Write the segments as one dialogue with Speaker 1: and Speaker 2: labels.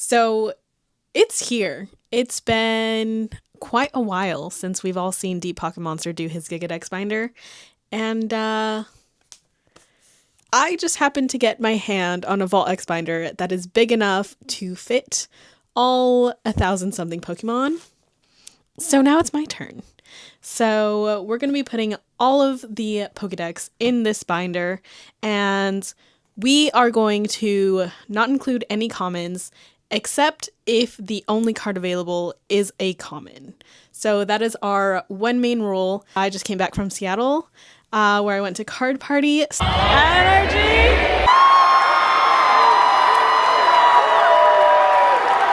Speaker 1: So it's here. It's been quite a while since we've all seen Deep Pocket Monster do his GigaDex binder, and I just happened to get my hand on a Vault X binder that is big enough to fit all 1,000-something Pokemon. So now it's my turn. So we're going to be putting all of the Pokedex in this binder, and we are going to not include any commons except if the only card available is a common. So that is our one main rule. I just came back from Seattle, where I went to Card Party. Energy!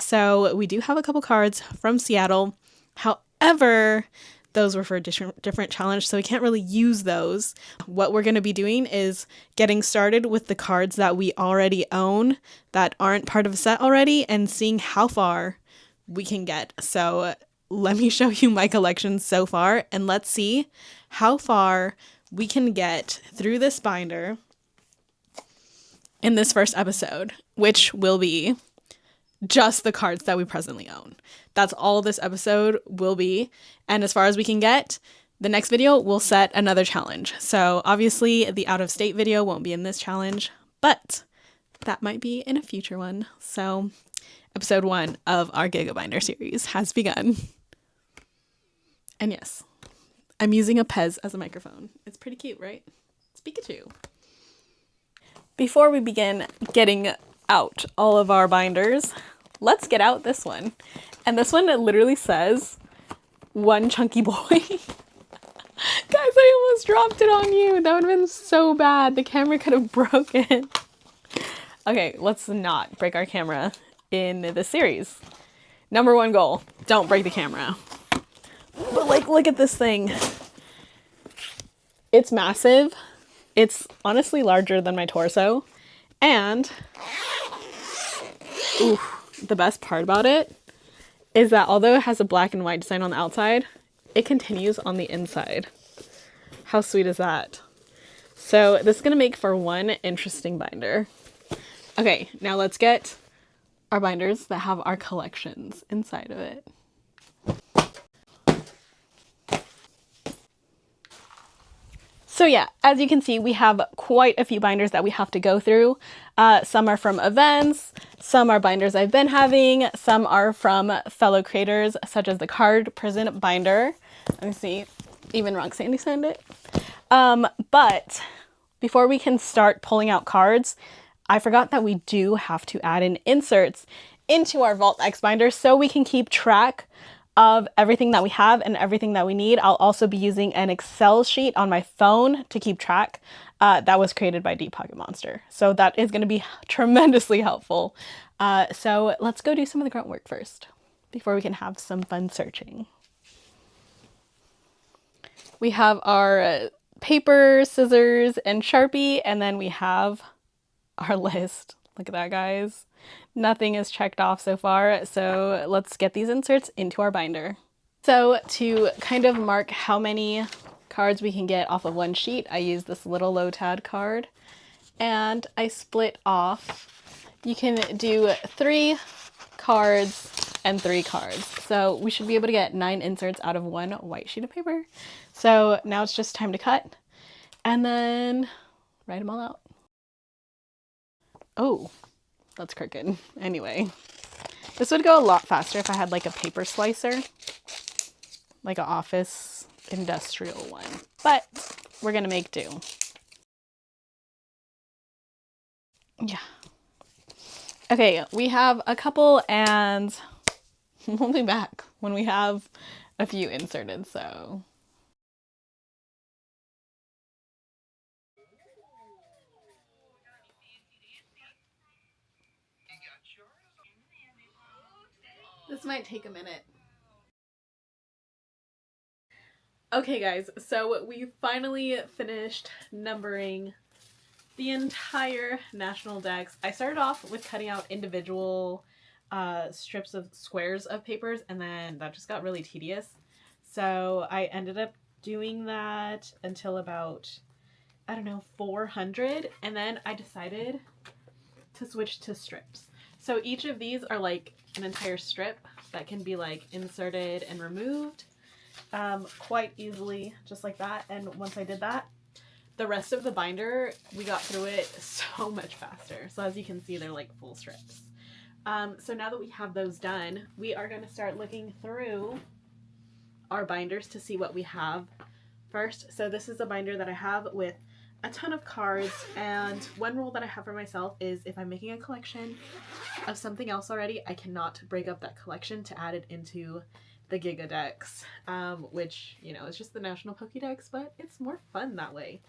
Speaker 1: So we do have a couple cards from Seattle. However, those were for a different challenge, so we can't really use those. What we're going to be doing is getting started with the cards that we already own that aren't part of a set already and seeing how far we can get. So let me show you my collection so far, and let's see how far we can get through this binder in this first episode, which will be just the cards that we presently own. That's all this episode will be. And as far as we can get, the next video will set another challenge. So obviously the out of state video won't be in this challenge, but that might be in a future one. So episode 1 of our Giga Binder series has begun. And yes, I'm using a Pez as a microphone. It's pretty cute, right? It's Pikachu. Before we begin getting out all of our binders, let's get out this one. And this one, it literally says, "One chunky boy." Guys, I almost dropped it on you. That would have been so bad. The camera could have broken. Okay, let's not break our camera in this series. Number 1 goal, don't break the camera. But like, look at this thing. It's massive. It's honestly larger than my torso. And ooh, the best part about it is that although it has a black and white design on the outside, it continues on the inside. How sweet is that? So this is going to make for one interesting binder. Okay, now let's get our binders that have our collections inside of it. So yeah, as you can see, we have quite a few binders that we have to go through. Some are from events, some are binders I've been having, some are from fellow creators, such as the Card Prison binder. Let me see, even Roxanne sent it. But before we can start pulling out cards, I forgot that we do have to add in inserts into our Vault X binder so we can keep track of everything that we have and everything that we need. I'll also be using an Excel sheet on my phone to keep track. That was created by Deep Pocket Monster. So that is going to be tremendously helpful. So let's go do some of the grunt work first before we can have some fun searching. We have our paper, scissors, and Sharpie, and then we have our list. Look at that, guys. Nothing is checked off so far, so let's get these inserts into our binder. So to kind of mark how many cards we can get off of one sheet, I use this little Lotad card, and I split off. You can do 3 cards and 3 cards. So we should be able to get 9 inserts out of one white sheet of paper. So now it's just time to cut and then write them all out. Oh, that's crooked. Anyway, this would go a lot faster if I had like a paper slicer, like an office industrial one, but we're gonna make do. Yeah. Okay, we have a couple and we'll be back when we have a few inserted, so. This might take a minute. Okay guys, so we finally finished numbering the entire national dex. I started off with cutting out individual strips of squares of papers, and then that just got really tedious. So I ended up doing that until about, I don't know, 400, and then I decided to switch to strips. So each of these are like an entire strip that can be like inserted and removed quite easily, just like that. And once I did that, the rest of the binder, we got through it so much faster. So as you can see, they're like full strips. So now that we have those done, we are going to start looking through our binders to see what we have first. So this is a binder that I have with a ton of cards, and one rule that I have for myself is if I'm making a collection of something else already, I cannot break up that collection to add it into the GigaDex, which, you know, is just the national pokedex, but it's more fun that way.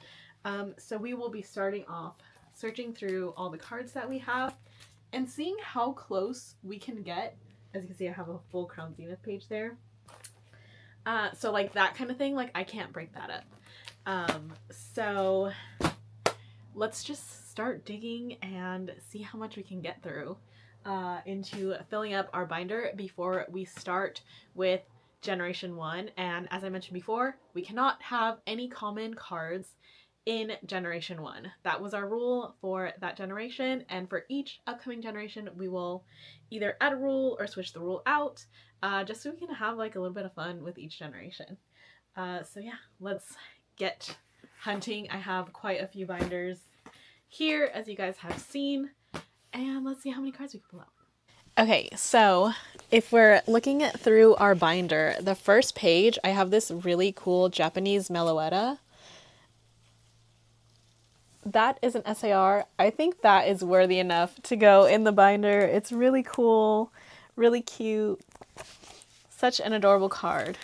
Speaker 1: So we will be starting off searching through all the cards that we have and seeing how close we can get. As you can see, I have a full Crown Zenith page there. So like that kind of thing, like I can't break that up. So let's just start digging and see how much we can get through into filling up our binder before we start with Generation 1. And as I mentioned before, we cannot have any common cards in Generation 1. That was our rule for that generation, and for each upcoming generation we will either add a rule or switch the rule out, just so we can have like a little bit of fun with each generation. So yeah, let's get hunting. I have quite a few binders here, as you guys have seen, and let's see how many cards we can pull out. Okay, so if we're looking through our binder, the first page, I have this really cool Japanese Meloetta. That is an SAR. I think that is worthy enough to go in the binder. It's really cool, really cute, such an adorable card.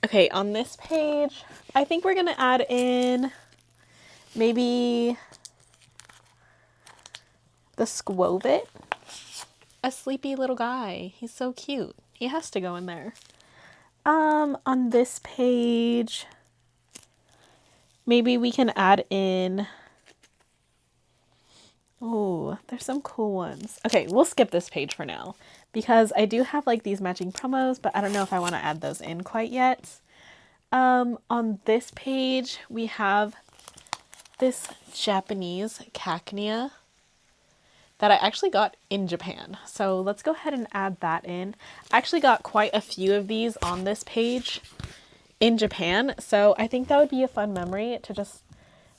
Speaker 1: Okay, on this page, I think we're gonna add in maybe the Squovit. A sleepy little guy. He's so cute. He has to go in there. On this page, maybe we can add in, oh, there's some cool ones. Okay, we'll skip this page for now because I do have like these matching promos, but I don't know if I want to add those in quite yet. On this page, we have this Japanese Cacnea that I actually got in Japan. So let's go ahead and add that in. I actually got quite a few of these on this page in Japan, so I think that would be a fun memory to just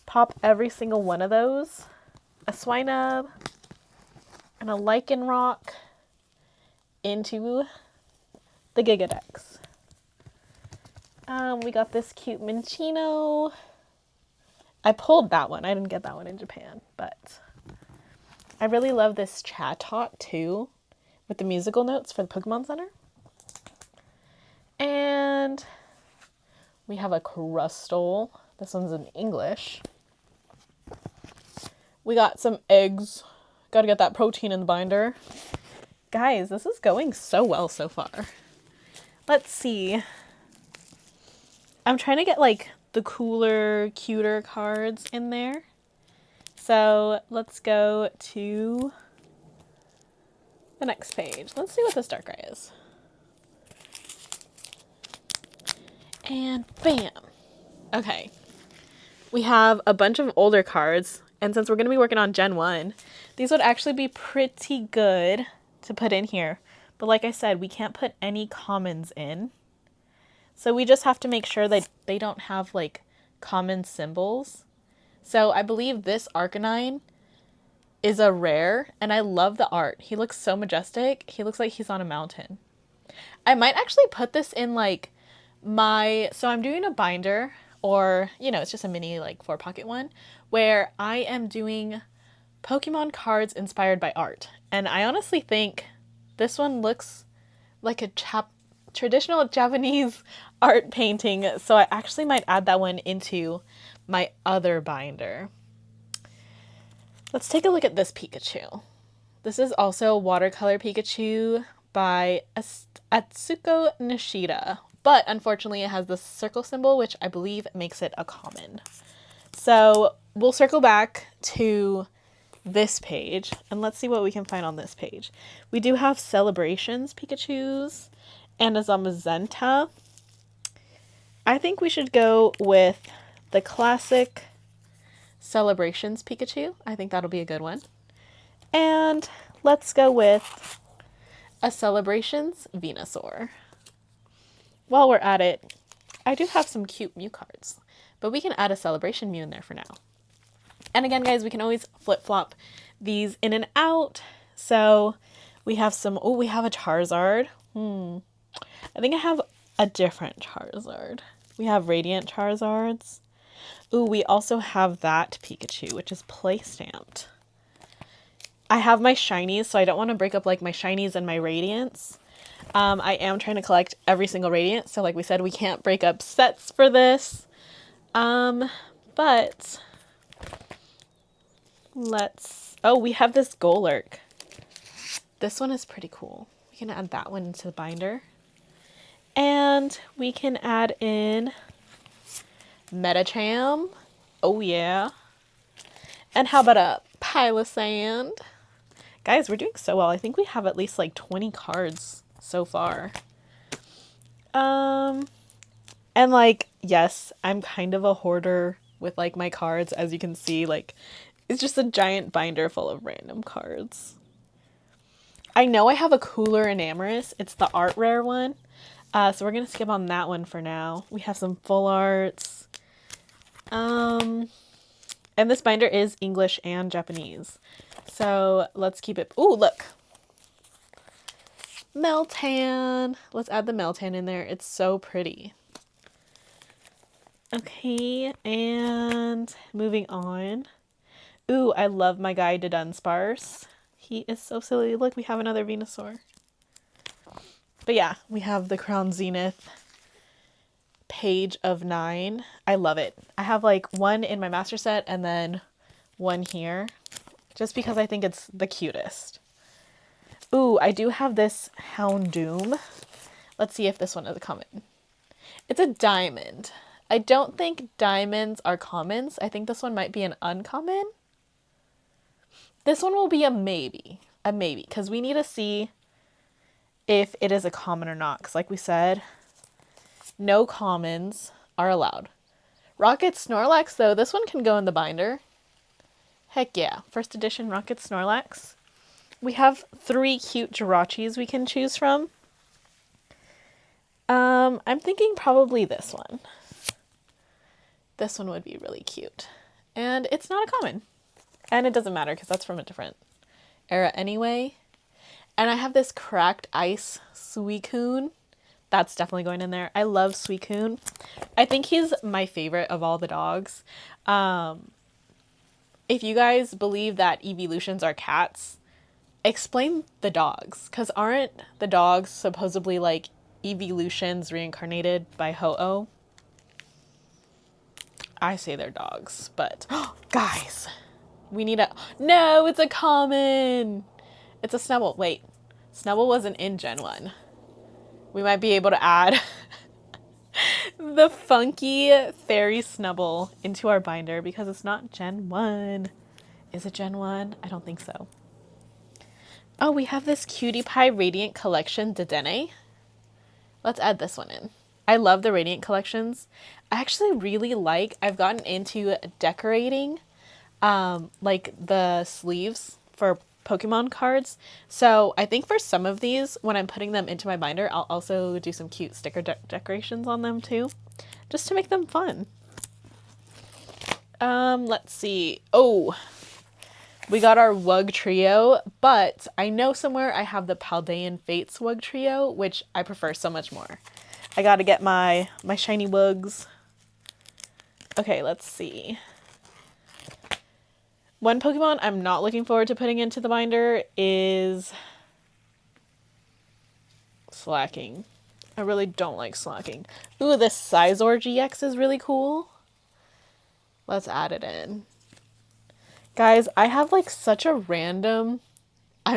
Speaker 1: pop every single one of those. A Swinub and a Lycanroc into the GigaDex. We got this cute Minccino. I pulled that one. I didn't get that one in Japan, but I really love this Chatot too, with the musical notes for the Pokemon Center. And we have a Crustle. This one's in English. We got some eggs. Gotta get that protein in the binder. Guys, this is going so well so far. Let's see. I'm trying to get like the cooler, cuter cards in there. So let's go to the next page. Let's see what this Darkrai is. And bam. Okay. We have a bunch of older cards, and since we're going to be working on Gen 1, these would actually be pretty good to put in here. But like I said, we can't put any commons in. So we just have to make sure that they don't have like common symbols. So I believe this Arcanine is a rare, and I love the art. He looks so majestic. He looks like he's on a mountain. I might actually put this in like so I'm doing a binder, or, you know, it's just a mini like 4-pocket one, where I am doing Pokemon cards inspired by art. And I honestly think this one looks like a traditional Japanese art painting, so I actually might add that one into my other binder. Let's take a look at this Pikachu. This is also Watercolor Pikachu by Atsuko Nishida, but unfortunately it has the circle symbol, which I believe makes it a common. So we'll circle back to this page and let's see what we can find on this page. We do have Celebrations Pikachus and a Zamazenta. I think we should go with the classic Celebrations Pikachu. I think that'll be a good one. And let's go with a Celebrations Venusaur. While we're at it, I do have some cute Mew cards, but we can add a Celebration Mew in there for now. And again, guys, we can always flip-flop these in and out. So we have some, oh, we have a Charizard. I think I have a different Charizard. We have Radiant Charizards. Ooh, we also have that Pikachu, which is play stamped. I have my shinies, so I don't want to break up like my shinies and my radiants. I am trying to collect every single radiant, so like we said, we can't break up sets for this. But let's, oh, we have this Golurk. This one is pretty cool. We can add that one into the binder. And we can add in Metacham. Oh yeah. And how about a Pile of Sand? Guys, we're doing so well. I think we have at least like 20 cards so far. And like, yes, I'm kind of a hoarder with like my cards. As you can see, like, it's just a giant binder full of random cards. I know I have a cooler Enamorous. It's the art rare one. So we're going to skip on that one for now. We have some full arts. And this binder is English and Japanese. So let's keep it. Ooh, look. Meltan. Let's add the Meltan in there. It's so pretty. Okay, and moving on. Ooh, I love my guy Dunsparce. He is so silly. Look, we have another Venusaur. But yeah, we have the Crown Zenith Page of 9. I love it. I have like one in my master set and then one here. Just because I think it's the cutest. Ooh, I do have this Houndoom. Let's see if this one is a common. It's a diamond. I don't think diamonds are commons. I think this one might be an uncommon. This one will be a maybe. A maybe. Because we need to see if it is a common or not. Because like we said, no commons are allowed. Rocket Snorlax, though, this one can go in the binder. Heck yeah. First edition Rocket Snorlax. We have 3 cute Jirachis we can choose from. I'm thinking probably this one. This one would be really cute. And it's not a common. And it doesn't matter because that's from a different era anyway. And I have this Cracked Ice Suicune. That's definitely going in there. I love Suicune. I think he's my favorite of all the dogs. If you guys believe that evolutions are cats, explain the dogs. Because aren't the dogs supposedly like evolutions reincarnated by Ho-Oh? I say they're dogs, but guys, we need a, no, it's a common. It's a Snubble. Wait, Snubble wasn't in Gen 1. We might be able to add the funky fairy Snubble into our binder because it's not Gen 1. Is it Gen 1? I don't think so. Oh, we have this Cutie Pie Radiant Collection Dedenne. Let's add this one in. I love the Radiant collections. I actually really like, I've gotten into decorating like the sleeves for Pokemon cards. So I think for some of these, when I'm putting them into my binder, I'll also do some cute sticker decorations on them too, just to make them fun. Let's see. Oh, we got our Wug Trio, but I know somewhere I have the Paldean Fates Wug Trio, which I prefer so much more. I gotta get my shiny Wugs. Okay, let's see. One Pokemon I'm not looking forward to putting into the binder is Slacking. I really don't like Slacking. Ooh, this Scizor GX is really cool. Let's add it in. Guys, I have like such a random...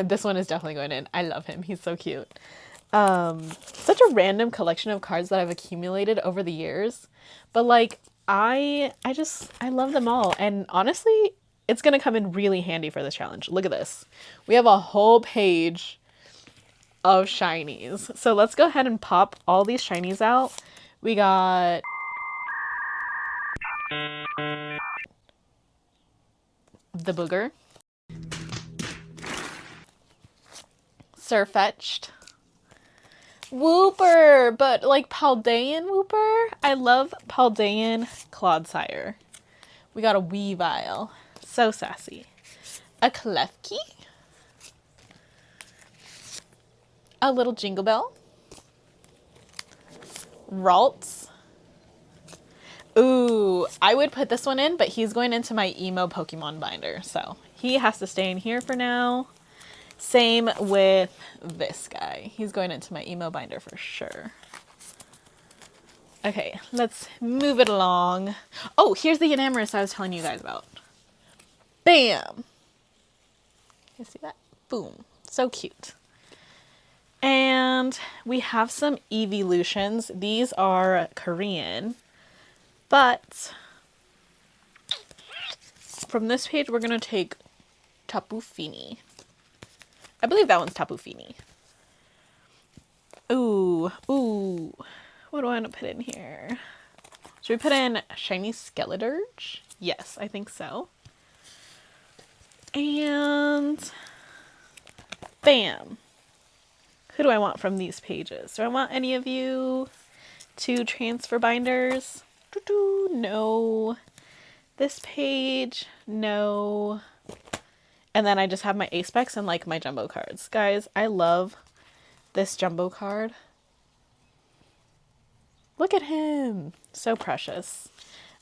Speaker 1: this one is definitely going in. I love him. He's so cute. Such a random collection of cards that I've accumulated over the years. But like, I love them all. And honestly, it's going to come in really handy for this challenge. Look at this. We have a whole page of shinies. So let's go ahead and pop all these shinies out. We got the Booger, Surfetched Wooper, but like Paldean Wooper. I love Paldean Clodsire. We got a Weavile. So sassy. A Klefki. A little Jingle Bell. Ralts. Ooh, I would put this one in, but he's going into my emo Pokemon binder, so he has to stay in here for now. Same with this guy. He's going into my emo binder for sure. Okay, let's move it along. Oh, here's the Enamorous I was telling you guys about. Bam! You see that? Boom. So cute. And we have some evolutions. These are Korean. But from this page, we're going to take Tapu Fini. I believe that one's Tapu Fini. Ooh. What do I want to put in here? Should we put in Shiny Skeleturge? Yes, I think so. And bam. Who do I want from these pages? Do I want any of you to transfer binders? No. This page, no. And then I just have my A-Specs and like my jumbo cards. Guys, I love this jumbo card. Look at him. So precious.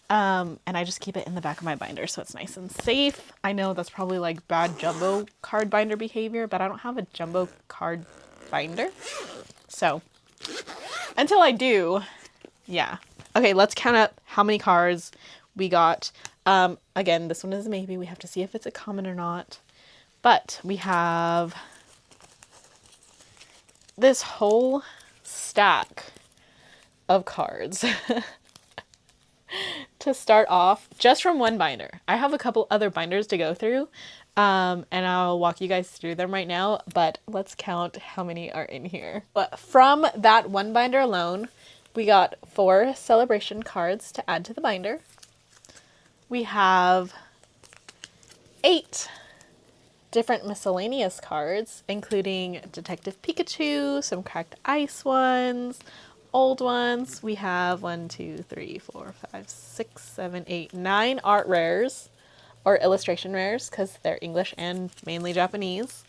Speaker 1: And I just keep it in the back of my binder so it's nice and safe. I know that's probably like bad jumbo card binder behavior, but I don't have a jumbo card binder. So until I do, yeah. Okay, let's count up how many cards we got. Again, this one is a maybe. We have to see if it's a common or not. But we have this whole stack of cards to start off just from one binder. I have a couple other binders to go through, and I'll walk you guys through them right now, but let's count how many are in here. But from that one binder alone, we got 4 celebration cards to add to the binder. We have 8 different miscellaneous cards, including Detective Pikachu, some cracked ice ones, old ones. We have 1, 2, 3, 4, 5, 6, 7, 8, 9 art rares or illustration rares because they're English and mainly Japanese.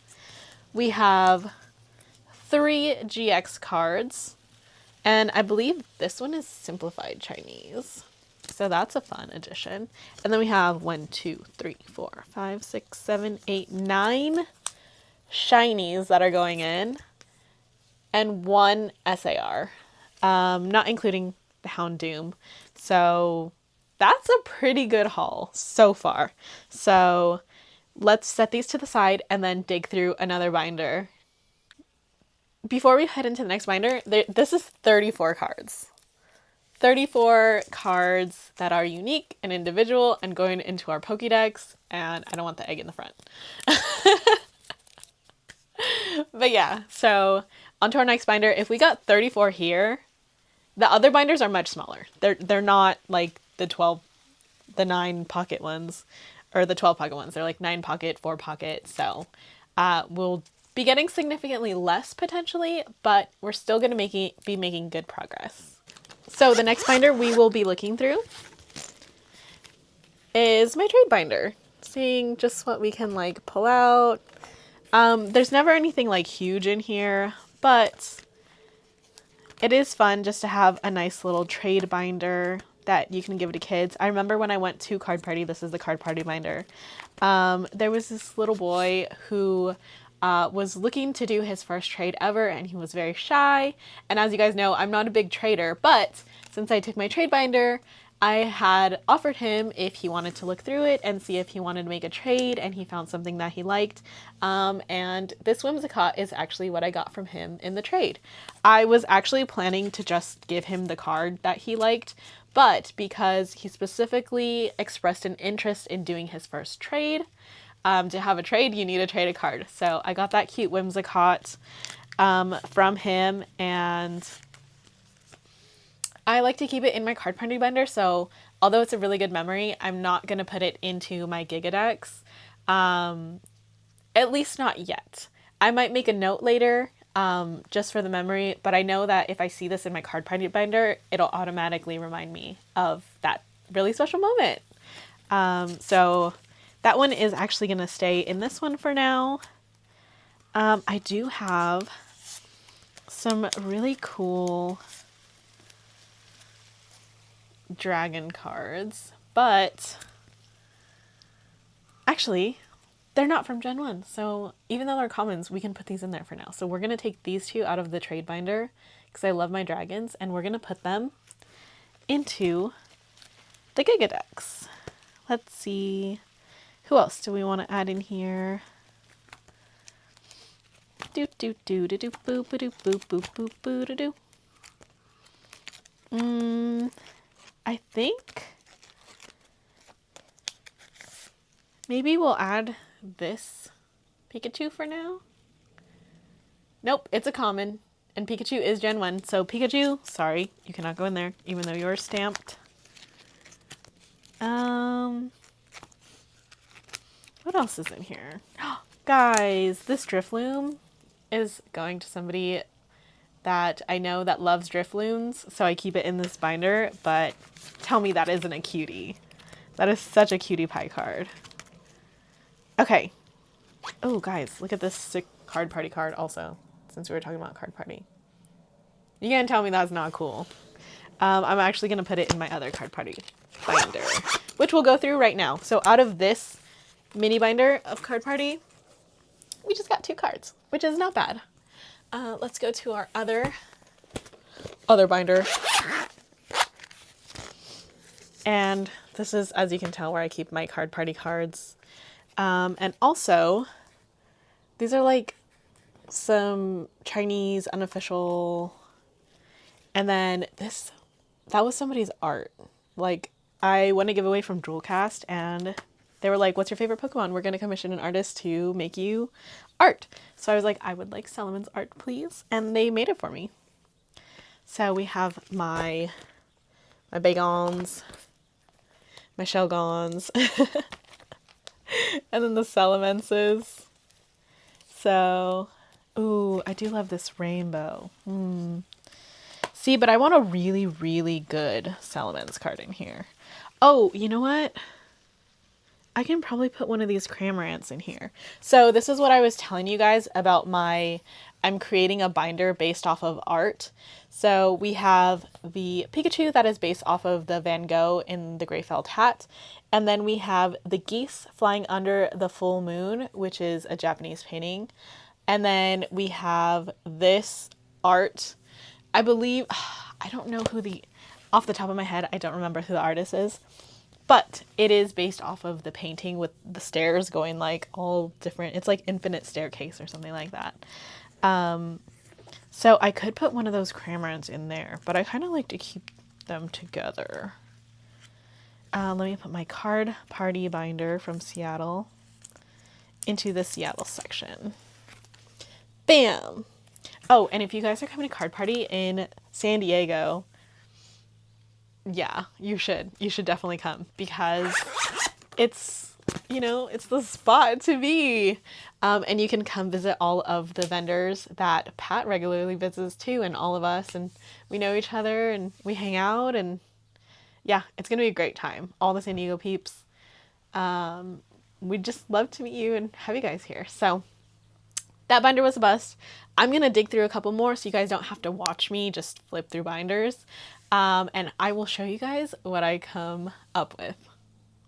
Speaker 1: We have 3 GX cards, and I believe this one is simplified Chinese. So that's a fun addition. And then we have 1, 2, 3, 4, 5, 6, 7, 8, 9 shinies that are going in, and 1 SAR, not including the Houndoom. So that's a pretty good haul so far. So let's set these to the side and then dig through another binder. Before we head into the next binder, this is 34 cards. 34 cards that are unique and individual and going into our pokedex, and I don't want the egg in the front. But yeah, so onto our next binder. If we got 34 here, the other binders are much smaller. They're not like the 9 pocket ones, or the 12 pocket ones. They're like 9 pocket, 4 pocket. So we'll be getting significantly less potentially, but we're still going to be making good progress. So the next binder we will be looking through is my trade binder, seeing just what we can like pull out. There's never anything like huge in here, but it is fun just to have a nice little trade binder that you can give to kids. I remember when I went to Card Party, this is the Card Party binder. There was this little boy who was looking to do his first trade ever, and he was very shy. And as you guys know, I'm not a big trader, but since I took my trade binder, I had offered him if he wanted to look through it and see if he wanted to make a trade, and he found something that he liked. And this Whimsicott is actually what I got from him in the trade. I was actually planning to just give him the card that he liked, but because he specifically expressed an interest in doing his first trade, to have a trade, you need to trade a card. So I got that cute Whimsicott from him, and I like to keep it in my Card Party binder. So although it's a really good memory, I'm not going to put it into my GigaDex, at least not yet. I might make a note later just for the memory, but I know that if I see this in my card party binder, it'll automatically remind me of that really special moment. So that one is actually going to stay in this one for now. I do have some really cool dragon cards, but actually they're not from Gen 1. So even though they're commons, we can put these in there for now. So we're going to take these two out of the trade binder because I love my dragons, and we're going to put them into the GigaDex. Let's see. Who else do we want to add in here? Do do do do do boop boop boop boop boop boop do do. I think maybe we'll add this Pikachu for now. Nope, it's a common, and Pikachu is Gen 1. So Pikachu, sorry, you cannot go in there, even though you're stamped. What else is in here? Guys, this Drifloon is going to somebody that I know that loves Drifloons, so I keep it in this binder, but tell me that isn't a cutie. That is such a cutie pie card. Okay. Oh, guys, look at this sick card party card also, since we were talking about card party. You can't tell me that's not cool. I'm actually going to put it in my other card party binder, which we'll go through right now. So out of this mini binder of card party, we just got 2 cards, which is not bad. Let's go to our other binder. And this is, as you can tell, where I keep my card party cards. And also, these are like some Chinese unofficial. And then this, that was somebody's art. Like, I won a giveaway from Jewelcast, and they were like, what's your favorite Pokemon? We're going to commission an artist to make you art. So I was like, I would like Solomon's art, please. And they made it for me. So we have my Bagons, my Shelgons, and then the Salamences. So, ooh, I do love this rainbow. See, but I want a really, really good Salamence card in here. Oh, you know what? I can probably put one of these Cramorants in here. So this is what I was telling you guys about I'm creating a binder based off of art. So we have the Pikachu that is based off of the Van Gogh in the gray felt hat. And then we have the geese flying under the full moon, which is a Japanese painting. And then we have this art. I believe, I don't know who off the top of my head, I don't remember who the artist is. But it is based off of the painting with the stairs going like all different. It's like Infinite Staircase or something like that. So I could put one of those Cramorants in there, but I kind of like to keep them together. Let me put my card party binder from Seattle into the Seattle section. Bam! Oh, and if you guys are coming to card party in San Diego, yeah, you should definitely come, because it's, you know, it's the spot to be. And you can come visit all of the vendors that Pat regularly visits too, and all of us, and we know each other and we hang out, and yeah, it's going to be a great time. All the San Diego peeps. We'd just love to meet you and have you guys here. So that binder was a bust. I'm going to dig through a couple more so you guys don't have to watch me just flip through binders. And I will show you guys what I come up with.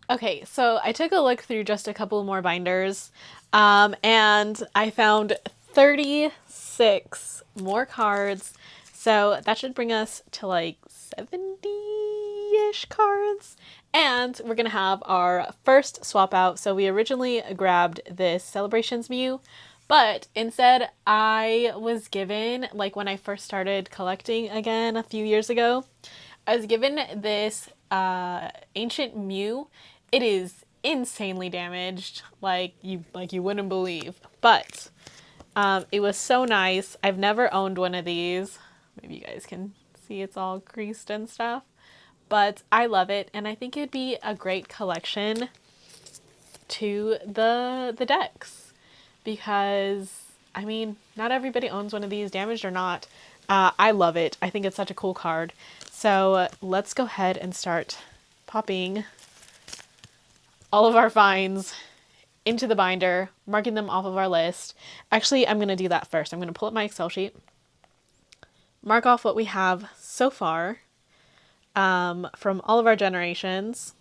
Speaker 1: Okay, so I took a look through just a couple more binders, and I found 36 more cards. So that should bring us to like 70-ish cards. And we're going to have our first swap out. So we originally grabbed this Celebrations Mew, but instead I was given, like when I first started collecting again a few years ago, I was given this Ancient Mew. It is insanely damaged, like you wouldn't believe. But it was so nice. I've never owned one of these. Maybe you guys can see it's all creased and stuff. But I love it, and I think it'd be a great collection to the decks, because I mean, not everybody owns one of these, damaged or not. I love it. I think it's such a cool card. So let's go ahead and start popping all of our finds into the binder, marking them off of our list. Actually, I'm going to do that first. I'm going to pull up my Excel sheet, mark off what we have so far from all of our generations,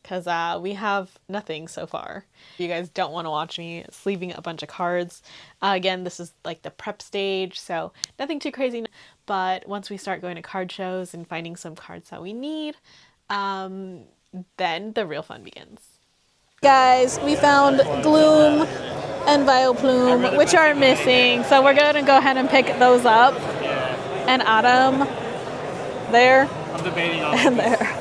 Speaker 1: because we have nothing so far. You guys don't want to watch me sleeving a bunch of cards. Again, this is like the prep stage, so nothing too crazy. But once we start going to card shows and finding some cards that we need, then the real fun begins. Guys, we found Gloom and Vileplume, which are missing, so we're going to go ahead and pick those up and add them there.
Speaker 2: I'm debating on
Speaker 1: and there.